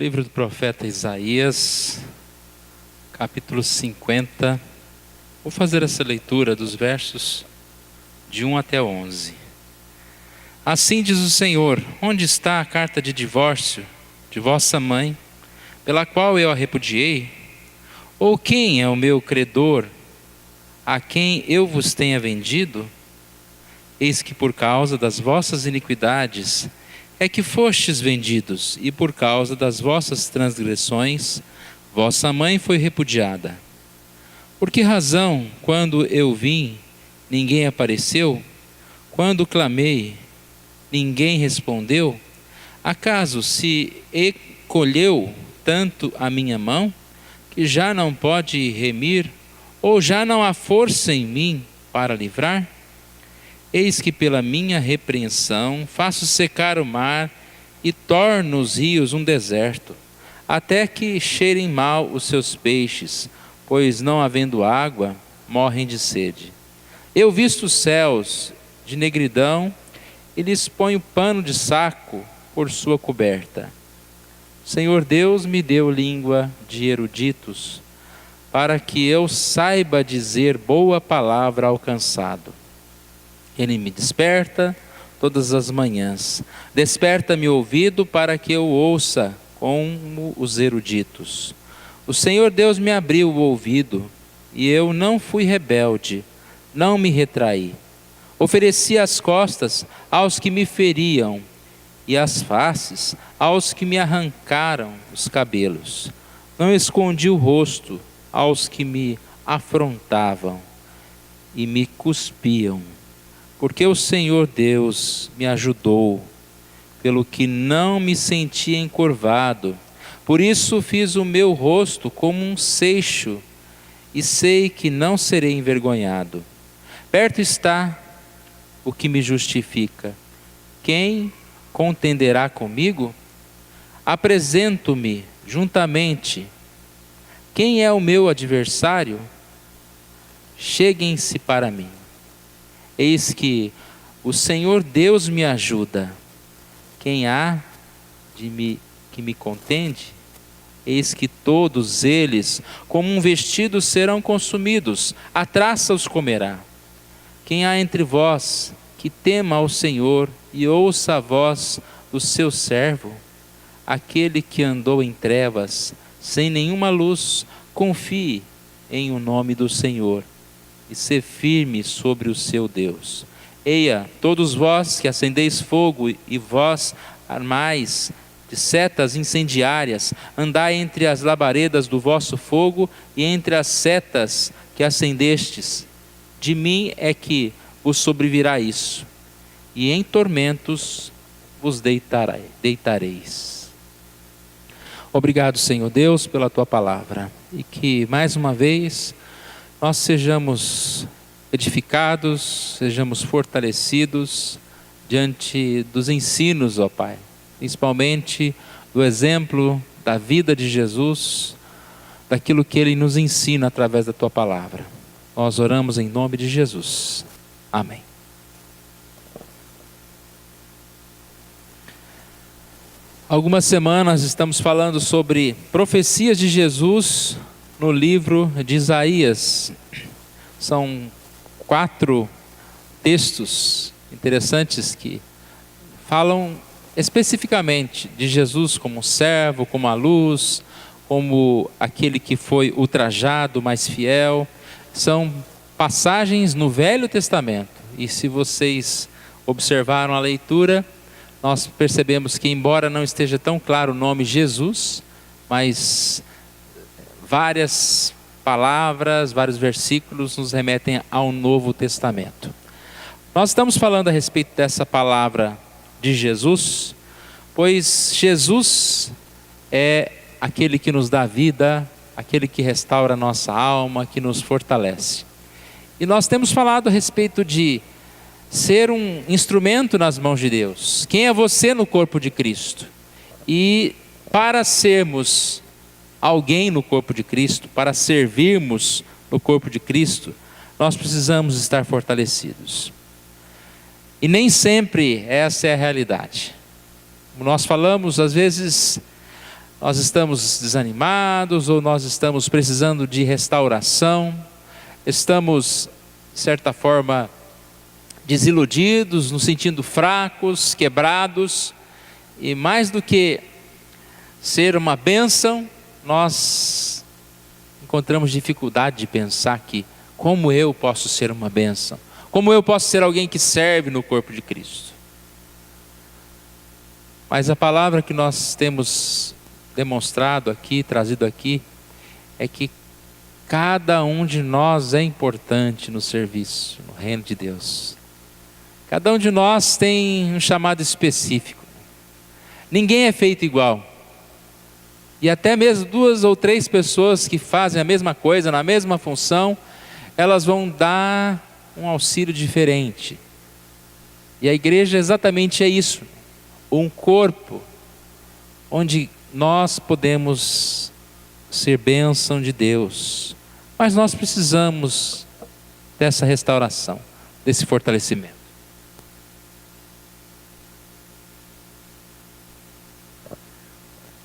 Livro do profeta Isaías, capítulo 50. Vou fazer essa leitura dos versos de 1 até 11. Assim diz o Senhor: onde está a carta de divórcio de vossa mãe, pela qual eu a repudiei? Ou quem é o meu credor, a quem eu vos tenha vendido? Eis que por causa das vossas iniquidades é que fostes vendidos, e por causa das vossas transgressões, vossa mãe foi repudiada. Por que razão, quando eu vim, ninguém apareceu? Quando clamei, ninguém respondeu? Acaso se encolheu tanto a minha mão, que já não pode remir, ou já não há força em mim para livrar? Eis que pela minha repreensão faço secar o mar e torno os rios um deserto, até que cheirem mal os seus peixes, pois não havendo água, morrem de sede. Eu visto os céus de negridão e lhes ponho pano de saco por sua coberta. O Senhor Deus me deu língua de eruditos, para que eu saiba dizer boa palavra ao cansado. Ele me desperta todas as manhãs, desperta-me o ouvido para que eu ouça como os eruditos. O Senhor Deus me abriu o ouvido, e eu não fui rebelde, não me retraí. Ofereci as costas aos que me feriam, e as faces aos que me arrancaram os cabelos. Não escondi o rosto aos que me afrontavam e me cuspiam. Porque o Senhor Deus me ajudou, pelo que não me senti encurvado. Por isso fiz o meu rosto como um seixo, e sei que não serei envergonhado. Perto está o que me justifica. Quem contenderá comigo? Apresento-me juntamente. Quem é o meu adversário? Cheguem-se para mim. Eis que o Senhor Deus me ajuda. Quem há que me contende? Eis que todos eles, como um vestido, serão consumidos, a traça os comerá. Quem há entre vós que tema ao Senhor e ouça a voz do seu servo? Aquele que andou em trevas, sem nenhuma luz, confie em o nome do Senhor e ser firme sobre o seu Deus. Eia, todos vós que acendeis fogo e vós armais de setas incendiárias, andai entre as labaredas do vosso fogo e entre as setas que acendestes. De mim é que vos sobrevirá isso, e em tormentos vos deitareis. Obrigado, Senhor Deus, pela tua palavra, e que mais uma vez nós sejamos edificados, sejamos fortalecidos diante dos ensinos, ó Pai, principalmente do exemplo da vida de Jesus, daquilo que Ele nos ensina através da Tua palavra. Nós oramos em nome de Jesus. Amém. Algumas semanas estamos falando sobre profecias de Jesus no livro de Isaías. São 4 textos interessantes que falam especificamente de Jesus como servo, como a luz, como aquele que foi ultrajado, mas fiel. São passagens no Velho Testamento. E se vocês observaram a leitura, nós percebemos que, embora não esteja tão claro o nome Jesus, mas várias palavras, vários versículos nos remetem ao Novo Testamento. Nós estamos falando a respeito dessa palavra de Jesus, pois Jesus é aquele que nos dá vida, aquele que restaura a nossa alma, que nos fortalece. E nós temos falado a respeito de ser um instrumento nas mãos de Deus. Quem é você no corpo de Cristo? E para sermos alguém no corpo de Cristo, para servirmos no corpo de Cristo, nós precisamos estar fortalecidos. E nem sempre essa é a realidade. Como nós falamos, às vezes nós estamos desanimados ou nós estamos precisando de restauração, estamos, de certa forma, desiludidos, nos sentindo fracos, quebrados, e mais do que ser uma bênção, nós encontramos dificuldade de pensar que como eu posso ser uma bênção, como eu posso ser alguém que serve no corpo de Cristo. Mas a palavra que nós temos demonstrado aqui, trazido aqui, é que cada um de nós é importante no serviço, no reino de Deus. Cada um de nós tem um chamado específico. Ninguém é feito igual. E até mesmo 2 ou 3 pessoas que fazem a mesma coisa, na mesma função, elas vão dar um auxílio diferente. E a igreja exatamente é isso. Um corpo onde nós podemos ser bênção de Deus. Mas nós precisamos dessa restauração, desse fortalecimento.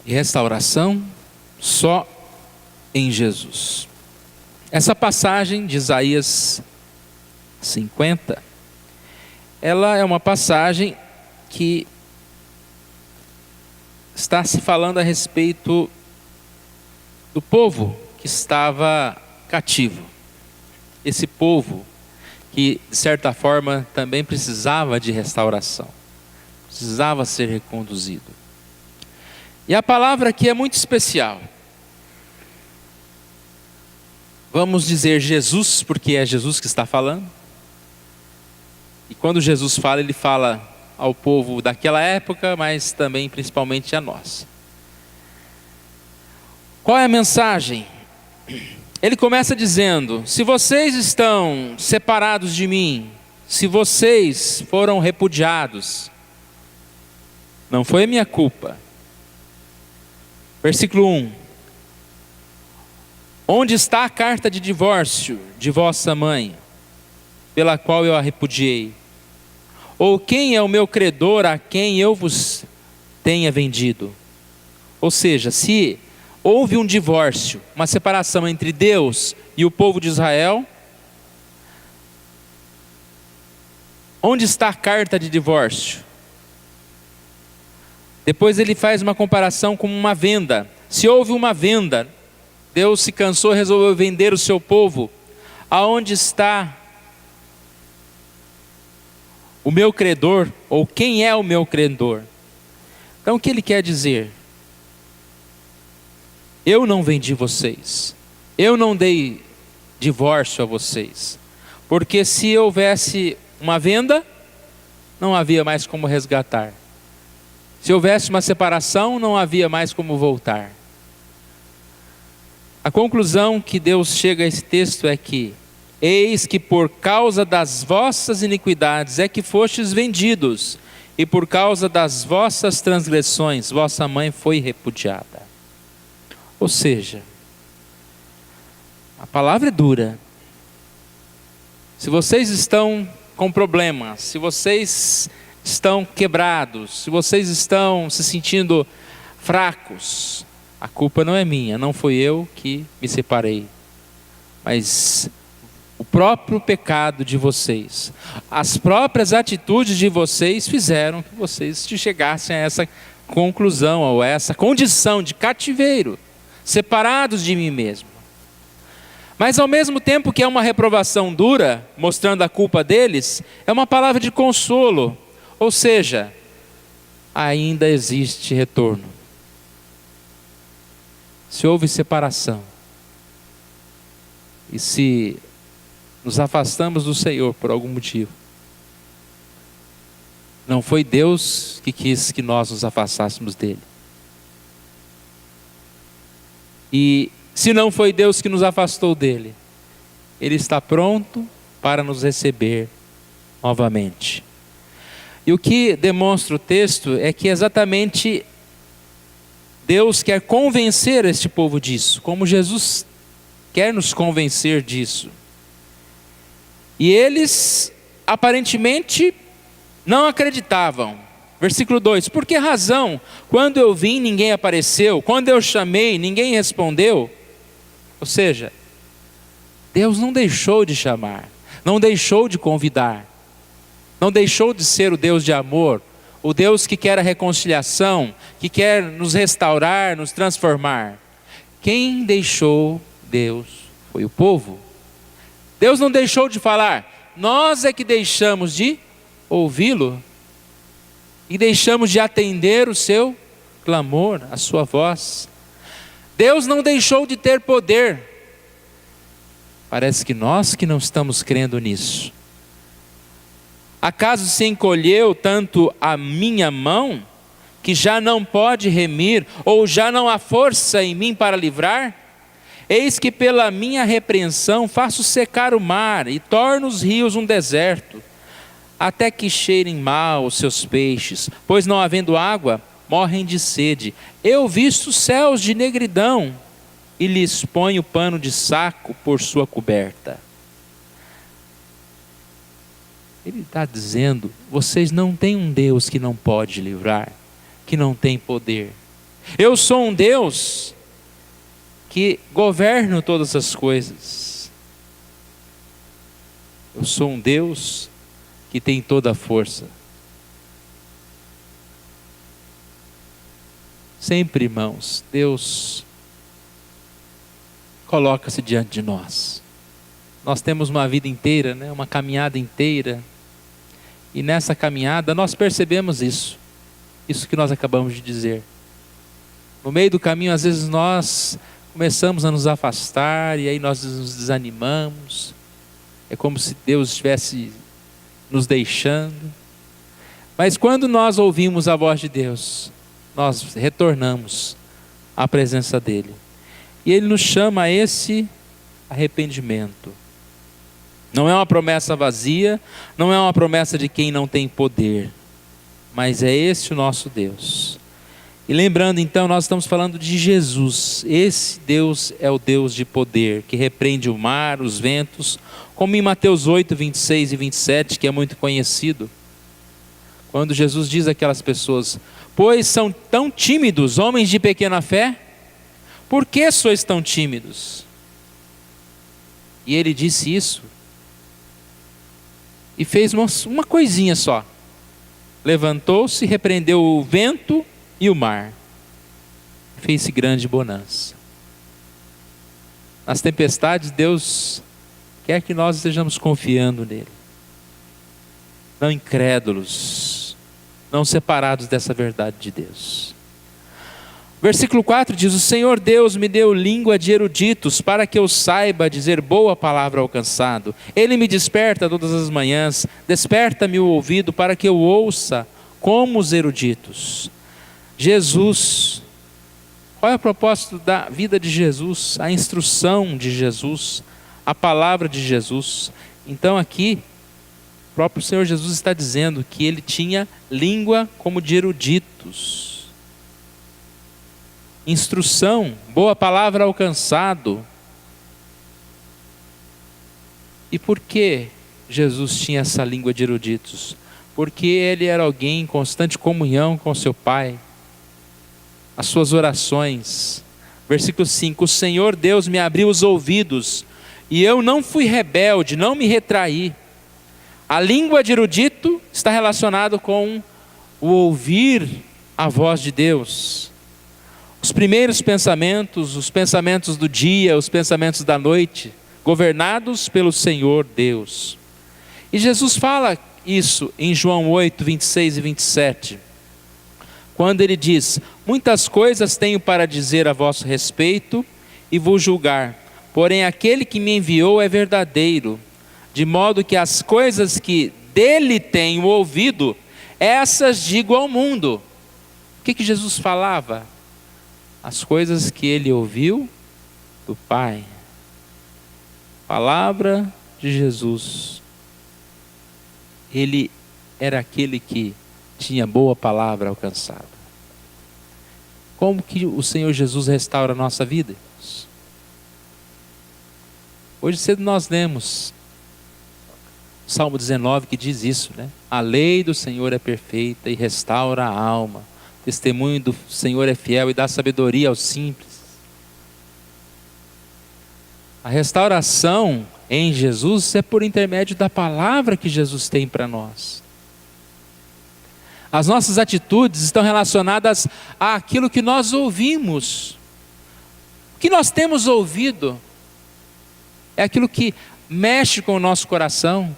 E restauração só em Jesus. Essa passagem de Isaías 50, ela é uma passagem que está se falando a respeito do povo que estava cativo. Esse povo que, de certa forma, também precisava de restauração, precisava ser reconduzido. E a palavra aqui é muito especial. Vamos dizer Jesus, porque é Jesus que está falando. E quando Jesus fala, ele fala ao povo daquela época, mas também principalmente a nós. Qual é a mensagem? Ele começa dizendo: se vocês estão separados de mim, se vocês foram repudiados, não foi minha culpa. Versículo 1: onde está a carta de divórcio de vossa mãe, pela qual eu a repudiei? Ou quem é o meu credor a quem eu vos tenha vendido? Ou seja, se houve um divórcio, uma separação entre Deus e o povo de Israel, onde está a carta de divórcio? Depois ele faz uma comparação com uma venda. Se houve uma venda, Deus se cansou e resolveu vender o seu povo. Aonde está o meu credor? Ou quem é o meu credor? Então o que ele quer dizer? Eu não vendi vocês. Eu não dei divórcio a vocês. Porque se houvesse uma venda, não havia mais como resgatar. Se houvesse uma separação, não havia mais como voltar. A conclusão que Deus chega a esse texto é que: eis que por causa das vossas iniquidades é que fostes vendidos, e por causa das vossas transgressões, vossa mãe foi repudiada. Ou seja, a palavra é dura. Se vocês estão com problemas, se vocês estão quebrados, se vocês estão se sentindo fracos, a culpa não é minha, não fui eu que me separei, mas o próprio pecado de vocês, as próprias atitudes de vocês fizeram que vocês chegassem a essa conclusão, ou a essa condição de cativeiro, separados de mim mesmo. Mas ao mesmo tempo que é uma reprovação dura, mostrando a culpa deles, é uma palavra de consolo, ou seja, ainda existe retorno. Se houve separação, e se nos afastamos do Senhor por algum motivo, não foi Deus que quis que nós nos afastássemos dele. E se não foi Deus que nos afastou dele, ele está pronto para nos receber novamente. E o que demonstra o texto é que exatamente Deus quer convencer este povo disso, como Jesus quer nos convencer disso. E eles aparentemente não acreditavam, Versículo 2: por que razão, quando eu vim, ninguém apareceu? Quando eu chamei, ninguém respondeu? Ou seja, Deus não deixou de chamar, não deixou de convidar, não deixou de ser o Deus de amor, o Deus que quer a reconciliação, que quer nos restaurar, nos transformar. Quem deixou Deus foi o povo. Deus não deixou de falar, nós é que deixamos de ouvi-lo e deixamos de atender o seu clamor, a sua voz. Deus não deixou de ter poder. Parece que nós que não estamos crendo nisso. Acaso se encolheu tanto a minha mão, que já não pode remir, ou já não há força em mim para livrar? Eis que pela minha repreensão faço secar o mar, e torno os rios um deserto, até que cheirem mal os seus peixes, pois não havendo água, morrem de sede. Eu visto os céus de negridão, e lhes ponho pano de saco por sua coberta. Ele está dizendo, vocês não têm um Deus que não pode livrar, que não tem poder. Eu sou um Deus que governo todas as coisas. Eu sou um Deus que tem toda a força. Sempre, irmãos, Deus coloca-se diante de nós. Nós temos uma vida inteira, né? Uma caminhada inteira. E nessa caminhada nós percebemos isso que nós acabamos de dizer. No meio do caminho, às vezes nós começamos a nos afastar e aí nós nos desanimamos. É como se Deus estivesse nos deixando. Mas quando nós ouvimos a voz de Deus, nós retornamos à presença dEle. E Ele nos chama a esse arrependimento. Não é uma promessa vazia, não é uma promessa de quem não tem poder, mas é esse o nosso Deus. E lembrando então, nós estamos falando de Jesus. Esse Deus é o Deus de poder, que repreende o mar, os ventos, como em Mateus 8, 26 e 27, que é muito conhecido. Quando Jesus diz àquelas pessoas, pois são tão tímidos, homens de pequena fé? Por que sois tão tímidos? E ele disse isso, e fez uma coisinha só. Levantou-se, repreendeu o vento e o mar. Fez-se grande bonança. Nas tempestades, Deus quer que nós estejamos confiando nele. Não incrédulos, não separados dessa verdade de Deus. Versículo 4 diz, o Senhor Deus me deu língua de eruditos, para que eu saiba dizer boa palavra ao cansado. Ele me desperta todas as manhãs, desperta-me o ouvido, para que eu ouça como os eruditos. Jesus, qual é o propósito da vida de Jesus? A instrução de Jesus, a palavra de Jesus. Então aqui, o próprio Senhor Jesus está dizendo que ele tinha língua como de eruditos. Instrução, boa palavra ao cansado. E por que Jesus tinha essa língua de eruditos? Porque ele era alguém em constante comunhão com seu Pai. As suas orações. Versículo 5, o Senhor Deus me abriu os ouvidos, e eu não fui rebelde, não me retraí. A língua de erudito está relacionado com o ouvir a voz de Deus. Os primeiros pensamentos, os pensamentos do dia, os pensamentos da noite, governados pelo Senhor Deus. E Jesus fala isso em João 8, 26 e 27. Quando ele diz, muitas coisas tenho para dizer a vosso respeito e vos julgar, porém aquele que me enviou é verdadeiro, de modo que as coisas que dele tenho ouvido, essas digo ao mundo. O que Jesus falava? As coisas que ele ouviu do Pai. Palavra de Jesus. Ele era aquele que tinha boa palavra alcançada. Como que o Senhor Jesus restaura a nossa vida? Hoje cedo nós lemos Salmo 19 que diz isso, né? A lei do Senhor é perfeita e restaura a alma. O testemunho do Senhor é fiel e dá sabedoria aos simples. A restauração em Jesus é por intermédio da palavra que Jesus tem para nós. As nossas atitudes estão relacionadas àquilo que nós ouvimos. O que nós temos ouvido é aquilo que mexe com o nosso coração.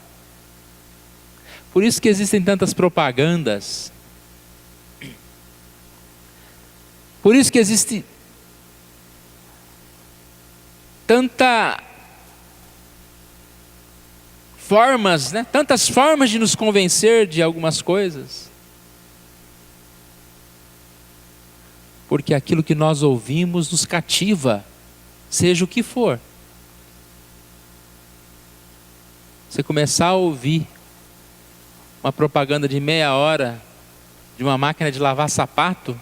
Por isso que existem tantas propagandas. Por isso que existe tanta formas, né? Tantas formas de nos convencer de algumas coisas. Porque aquilo que nós ouvimos nos cativa, seja o que for. Você começar a ouvir uma propaganda de meia hora de uma máquina de lavar sapato,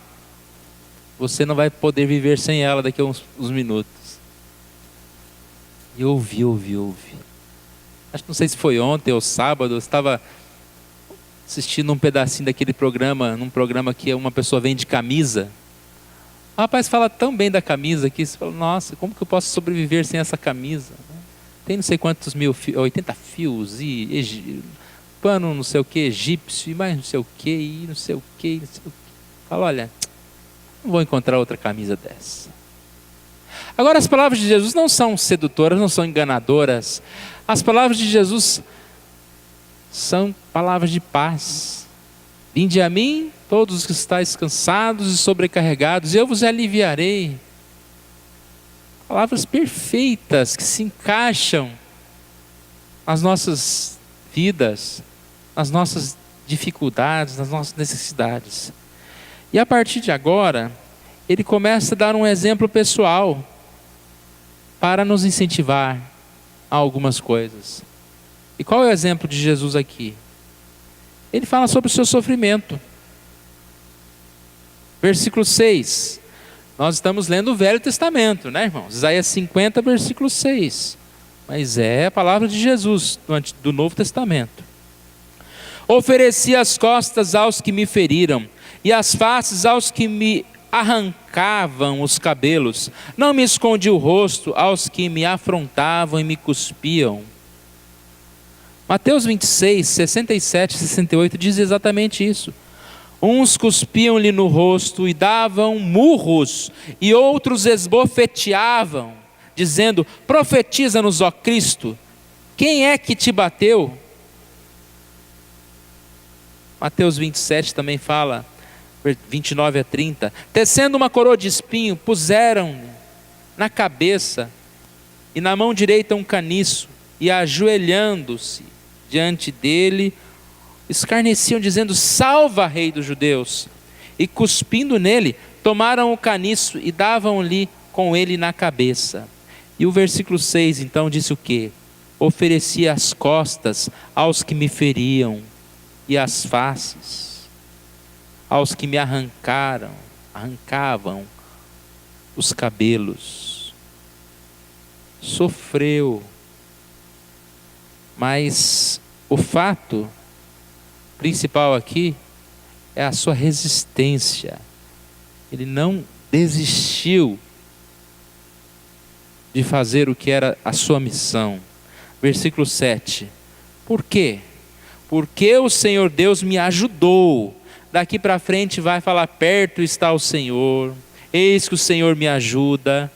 você não vai poder viver sem ela daqui a uns minutos. E ouvi. Acho que não sei se foi ontem ou sábado, eu estava assistindo um pedacinho daquele programa, num programa que uma pessoa vende camisa. O rapaz fala tão bem da camisa que você fala, nossa, como que eu posso sobreviver sem essa camisa? Tem não sei quantos mil fios, 80 fios, e pano não sei o que, egípcio, e mais não sei o que, e não sei o que, não sei o que. Fala, olha, não vou encontrar outra camisa dessa. Agora as palavras de Jesus não são sedutoras, não são enganadoras. As palavras de Jesus são palavras de paz. Vinde a mim, todos os que estáis cansados e sobrecarregados, e eu vos aliviarei. Palavras perfeitas que se encaixam nas nossas vidas, nas nossas dificuldades, nas nossas necessidades. E a partir de agora, ele começa a dar um exemplo pessoal para nos incentivar a algumas coisas. E qual é o exemplo de Jesus aqui? Ele fala sobre o seu sofrimento. Versículo 6. Nós estamos lendo o Velho Testamento, né, irmãos? Isaías 50, versículo 6. Mas é a palavra de Jesus do Novo Testamento. Ofereci as costas aos que me feriram, e as faces aos que me arrancavam os cabelos. Não me escondi o rosto aos que me afrontavam e me cuspiam. Mateus 26, 67 e 68 diz exatamente isso. Uns cuspiam-lhe no rosto e davam murros, e outros esbofeteavam, dizendo, profetiza-nos, ó Cristo, quem é que te bateu? Mateus 27 também fala, 29 a 30, tecendo uma coroa de espinho, puseram na cabeça, e na mão direita um caniço, e ajoelhando-se diante dele, escarneciam, dizendo, salva, rei dos judeus. E cuspindo nele, tomaram o caniço e davam-lhe com ele na cabeça. E o versículo 6 então disse o quê? Ofereci as costas aos que me feriam, e as faces aos que me arrancavam os cabelos. Sofreu, mas o fato principal aqui é a sua resistência. Ele não desistiu de fazer o que era a sua missão. Versículo 7. Por quê? Porque o Senhor Deus me ajudou. Daqui para frente vai falar, perto está o Senhor. Eis que o Senhor me ajuda.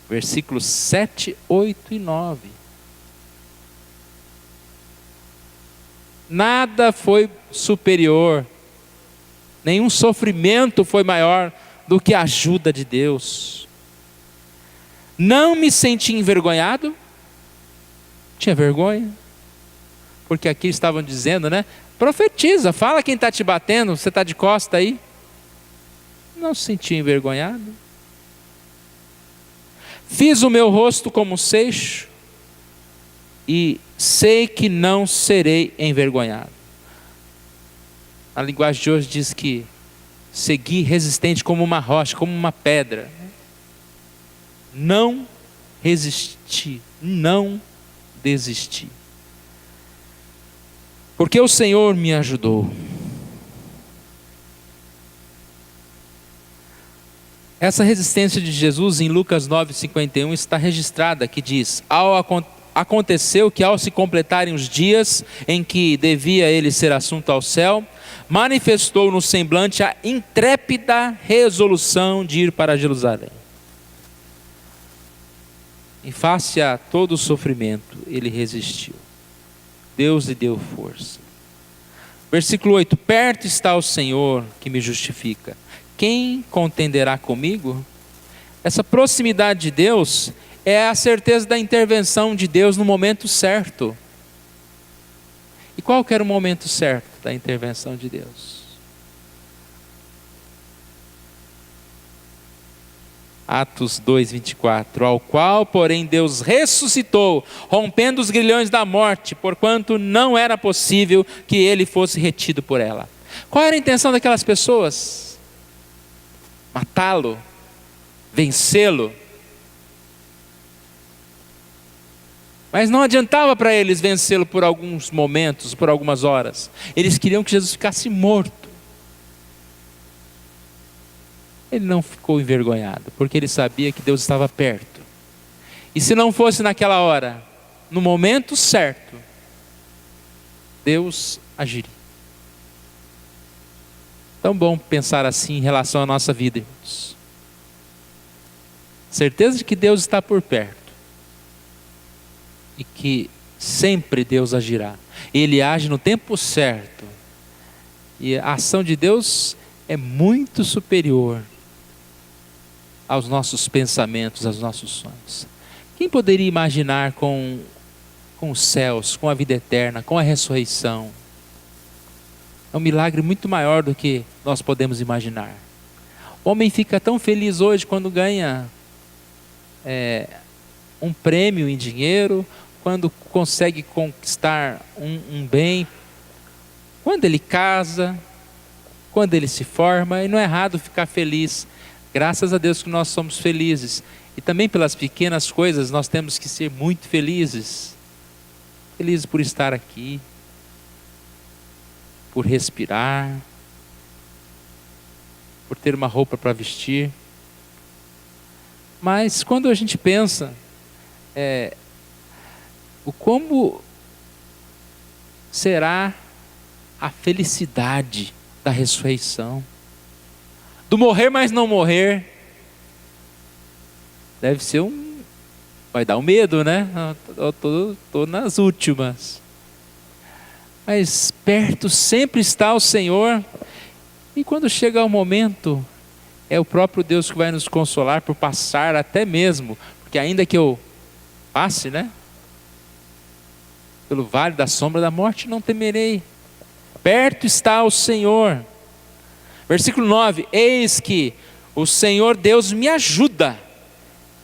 Versículos 7, 8 e 9. Nada foi superior, nenhum sofrimento foi maior do que a ajuda de Deus. Não me senti envergonhado, tinha vergonha, porque aqui estavam dizendo, né? Profetiza, fala quem está te batendo, você está de costa aí. Não se sentia envergonhado. Fiz o meu rosto como seixo e sei que não serei envergonhado. A linguagem de hoje diz que segui resistente como uma rocha, como uma pedra. Não resisti, não desisti. Porque o Senhor me ajudou. Essa resistência de Jesus em Lucas 9,51 está registrada, que diz: aconteceu que ao se completarem os dias em que devia ele ser assunto ao céu, manifestou no semblante a intrépida resolução de ir para Jerusalém. Em face a todo o sofrimento, ele resistiu. Deus lhe deu força. Versículo 8: perto está o Senhor que me justifica. Quem contenderá comigo? Essa proximidade de Deus é a certeza da intervenção de Deus no momento certo. E qual que era o momento certo da intervenção de Deus? Atos 2:24, ao qual, porém, Deus ressuscitou, rompendo os grilhões da morte, porquanto não era possível que ele fosse retido por ela. Qual era a intenção daquelas pessoas? Matá-lo, vencê-lo. Mas não adiantava para eles vencê-lo por alguns momentos, por algumas horas. Eles queriam que Jesus ficasse morto. Ele não ficou envergonhado, porque ele sabia que Deus estava perto. E se não fosse naquela hora, no momento certo, Deus agiria. Tão bom pensar assim em relação à nossa vida, irmãos. Certeza de que Deus está por perto. E que sempre Deus agirá. Ele age no tempo certo. E a ação de Deus é muito superior aos nossos pensamentos, aos nossos sonhos. Quem poderia imaginar com os céus, com a vida eterna, com a ressurreição? É um milagre muito maior do que nós podemos imaginar. O homem fica tão feliz hoje quando ganha um prêmio em dinheiro, quando consegue conquistar um bem, quando ele casa, quando ele se forma. E não é errado ficar feliz. Graças a Deus que nós somos felizes. E também pelas pequenas coisas nós temos que ser muito felizes. Felizes por estar aqui, por respirar, por ter uma roupa para vestir. Mas quando a gente pensa o como será a felicidade da ressurreição, do morrer mas não morrer, deve ser vai dar um medo, né? Eu tô nas últimas. Mas perto sempre está o Senhor. E quando chega o momento, é o próprio Deus que vai nos consolar por passar até mesmo, porque ainda que eu passe, né, pelo vale da sombra da morte, não temerei. Perto está o Senhor. Versículo 9: eis que o Senhor Deus me ajuda.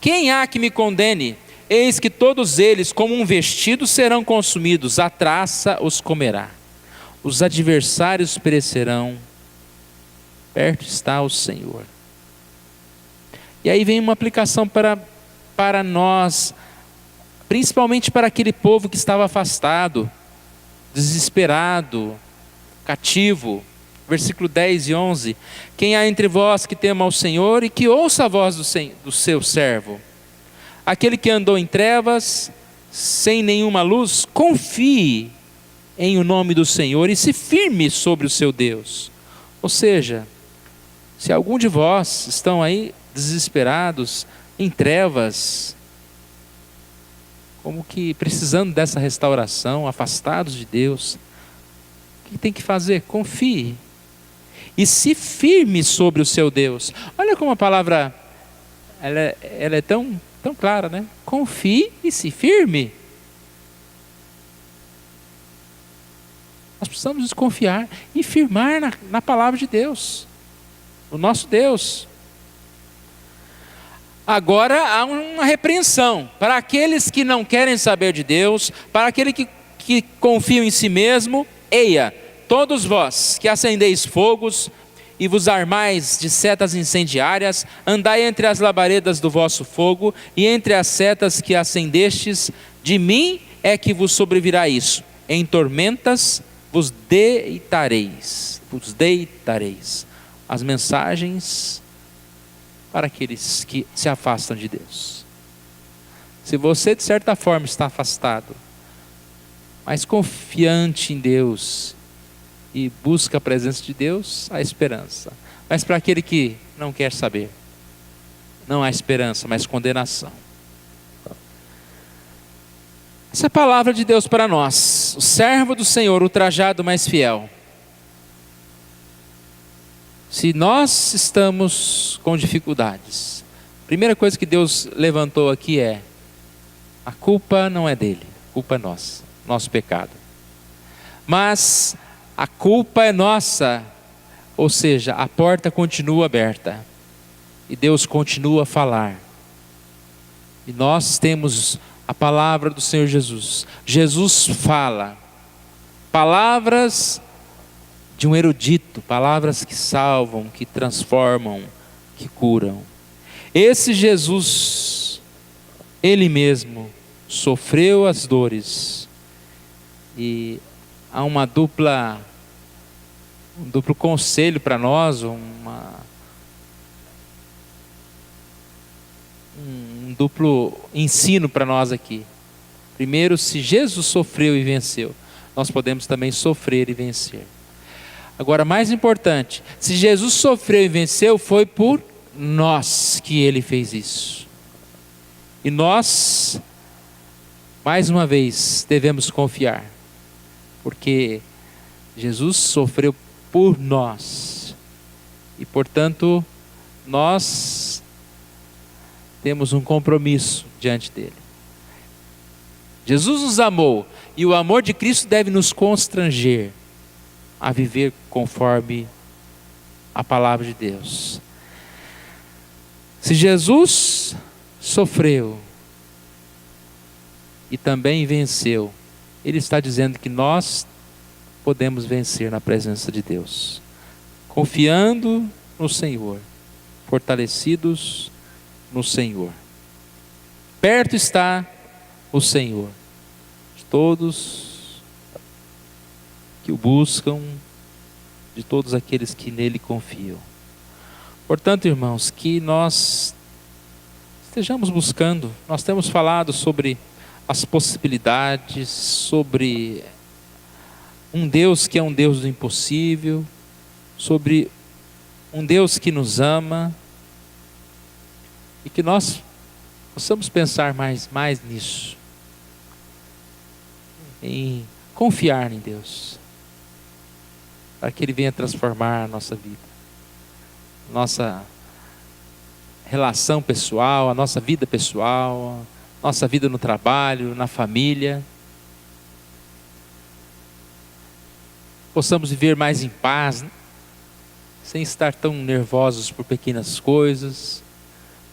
Quem há que me condene? Eis que todos eles, como um vestido, serão consumidos, a traça os comerá. Os adversários perecerão. Perto está o Senhor. E aí vem uma aplicação para nós, principalmente para aquele povo que estava afastado, desesperado, cativo. Versículo 10 e 11. Quem há entre vós que tema ao Senhor e que ouça a voz do seu servo? Aquele que andou em trevas, sem nenhuma luz, confie em o nome do Senhor e se firme sobre o seu Deus. Ou seja, se algum de vós estão aí desesperados, em trevas, como que precisando dessa restauração, afastados de Deus, o que tem que fazer? Confie e se firme sobre o seu Deus. Olha como a palavra ela é tão clara, né? Confie e se firme. Nós precisamos nos confiar e firmar na palavra de Deus, o nosso Deus. Agora há uma repreensão para aqueles que não querem saber de Deus, para aqueles que confiam em si mesmo. Eia, todos vós que acendeis fogos e vos armais de setas incendiárias, andai entre as labaredas do vosso fogo e entre as setas que acendestes de mim é que vos sobrevirá isso? Em tormentas vos deitareis. Vos deitareis. As mensagens para aqueles que se afastam de Deus. Se você de certa forma está afastado, mas confiante em Deus e busca a presença de Deus, há esperança. Mas para aquele que não quer saber, não há esperança, mas condenação. Essa é a palavra de Deus para nós. O servo do Senhor, o trajado mais fiel. Se nós estamos com dificuldades, a primeira coisa que Deus levantou aqui é: a culpa não é dele, a culpa é nossa, nosso pecado. Mas a culpa é nossa, ou seja, a porta continua aberta e Deus continua a falar. E nós temos a palavra do Senhor Jesus. Jesus fala palavras de um erudito, palavras que salvam, que transformam, que curam. Esse Jesus, Ele mesmo, sofreu as dores. E há um duplo conselho para nós, um duplo ensino para nós aqui. Primeiro, se Jesus sofreu e venceu, nós podemos também sofrer e vencer. Agora, mais importante, se Jesus sofreu e venceu, foi por nós que Ele fez isso. E nós, mais uma vez, devemos confiar, porque Jesus sofreu por nós. E, portanto, nós temos um compromisso diante dele. Jesus nos amou, e o amor de Cristo deve nos constranger a viver conforme a palavra de Deus. Se Jesus sofreu e também venceu, Ele está dizendo que nós podemos vencer na presença de Deus, confiando no Senhor, fortalecidos no Senhor. Perto está o Senhor de todos que o buscam, de todos aqueles que nele confiam. Portanto, irmãos, que nós estejamos buscando. Nós temos falado sobre as possibilidades, sobre um Deus que é um Deus do impossível, sobre um Deus que nos ama, e que nós possamos pensar mais nisso, em confiar em Deus, para que Ele venha transformar a nossa vida, nossa relação pessoal, a nossa vida pessoal, nossa vida no trabalho, na família. Possamos viver mais em paz, né? Sem estar tão nervosos por pequenas coisas.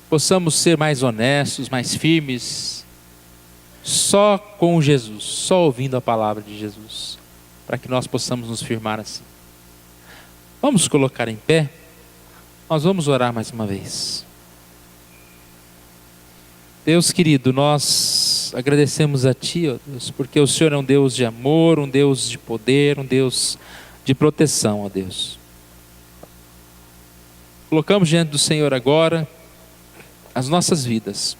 Possamos ser mais honestos, mais firmes, só com Jesus, só ouvindo a palavra de Jesus, para que nós possamos nos firmar assim. Vamos colocar em pé, nós vamos orar mais uma vez. Deus querido, nós agradecemos a Ti, ó Deus, porque o Senhor é um Deus de amor, um Deus de poder, um Deus de proteção, ó Deus. Colocamos diante do Senhor agora as nossas vidas,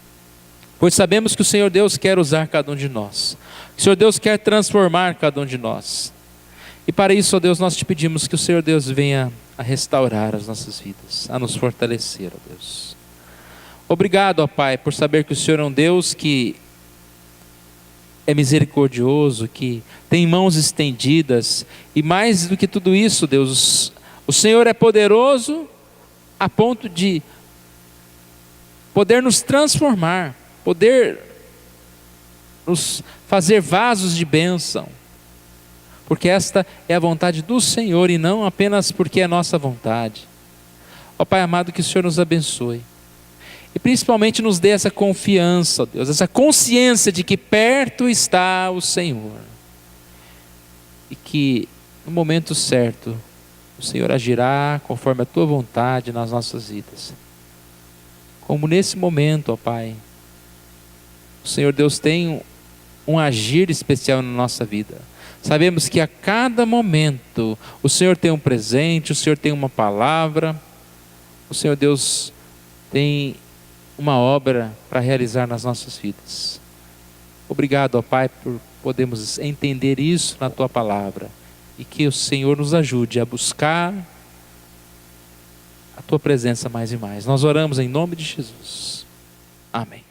pois sabemos que o Senhor Deus quer usar cada um de nós, que o Senhor Deus quer transformar cada um de nós. E para isso, ó Deus, nós te pedimos que o Senhor Deus venha a restaurar as nossas vidas, a nos fortalecer, ó Deus. Obrigado, ó Pai, por saber que o Senhor é um Deus que é misericordioso, que tem mãos estendidas, e mais do que tudo isso, Deus, o Senhor é poderoso a ponto de poder nos transformar, poder nos fazer vasos de bênção, porque esta é a vontade do Senhor e não apenas porque é nossa vontade. Ó Pai amado, que o Senhor nos abençoe e principalmente nos dê essa confiança, ó Deus, essa consciência de que perto está o Senhor e que no momento certo o Senhor agirá conforme a Tua vontade nas nossas vidas. Como nesse momento, ó Pai, o Senhor Deus tem um agir especial na nossa vida. Sabemos que a cada momento o Senhor tem um presente, o Senhor tem uma palavra, o Senhor Deus tem uma obra para realizar nas nossas vidas. Obrigado, ó Pai, por podermos entender isso na Tua palavra e que o Senhor nos ajude a buscar a Tua presença mais e mais. Nós oramos em nome de Jesus. Amém.